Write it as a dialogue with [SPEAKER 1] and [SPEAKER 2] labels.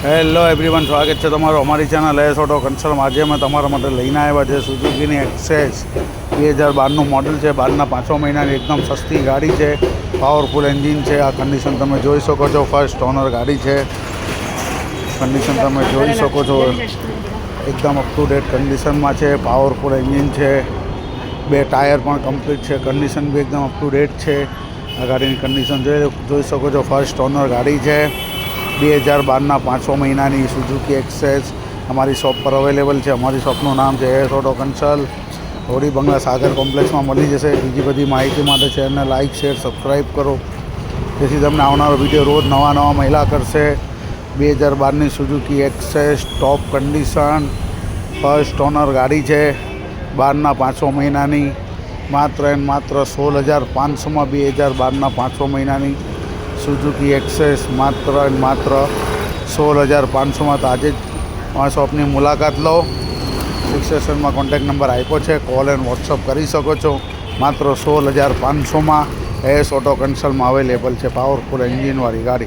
[SPEAKER 1] Hello everyone, સ્વાગત છે તમારું અમારી ચેનલ એસ ઓટો કન્સલ્ટ. આજે અમે તમારા માટે લઈને આવ્યા છે સુઝુકીની એક્સેસ 2012નું મોડલ છે. 12ના 5 મહિનાની એકદમ સસ્તી ગાડી છે. પાવરફુલ એન્જિન છે. આ કન્ડિશન તમે જોઈ શકો છો. ફર્સ્ટ ઓનર ગાડી છે. કન્ડિશન તમે જોઈ શકો છો, એકદમ અપ ટુ ડેટ કન્ડિશનમાં છે. પાવરફુલ એન્જિન છે. 2 ટાયર પણ કમ્પ્લીટ છે. કન્ડિશન બી એકદમ અપ ટુ ડેટ છે. આ ગાડીની કન્ડિશન જોઈ શકો છો. ફર્સ્ટ ઓનર ગાડી છે. 2012ના 5 મહિનાની સુઝુકી એક્સેસ અમારી શોપ પર અવેલેબલ છે. અમારી શોપનું નામ છે એસ ઓટો કન્સલ્ટ. હોડી બંગલા સાગર કોમ્પ્લેક્સમાં મળી જશે. બીજી બધી માહિતી માટે ચેનલને લાઇક, શેર, સબસ્ક્રાઈબ કરો, જેથી તમને આવનારો વિડીયો રોજ નવા મહિલા કરશે. 2012ની Suzuki Access top condition, first owner ગાડી છે. 12ના 5 મહિનાની માત્ર એન્ડ માત્ર 16,500માં 2012ના 5 મહિનાની સુઝુકી એક્સેસ માત્ર એન્ડ માત્ર 16,500માં. તો આજે જ અમારા શોપની મુલાકાત લો. ડિસ્ક્રિપ્શનમાં કોન્ટેક્ટ નંબર આપ્યો છે, કોલ એન્ડ વોટ્સઅપ કરી શકો છો. માત્ર 16,500માં એસ ઓટો કન્સલ્ટમાં અવેલેબલ છે પાવરફુલ એન્જિનવાળી ગાડી.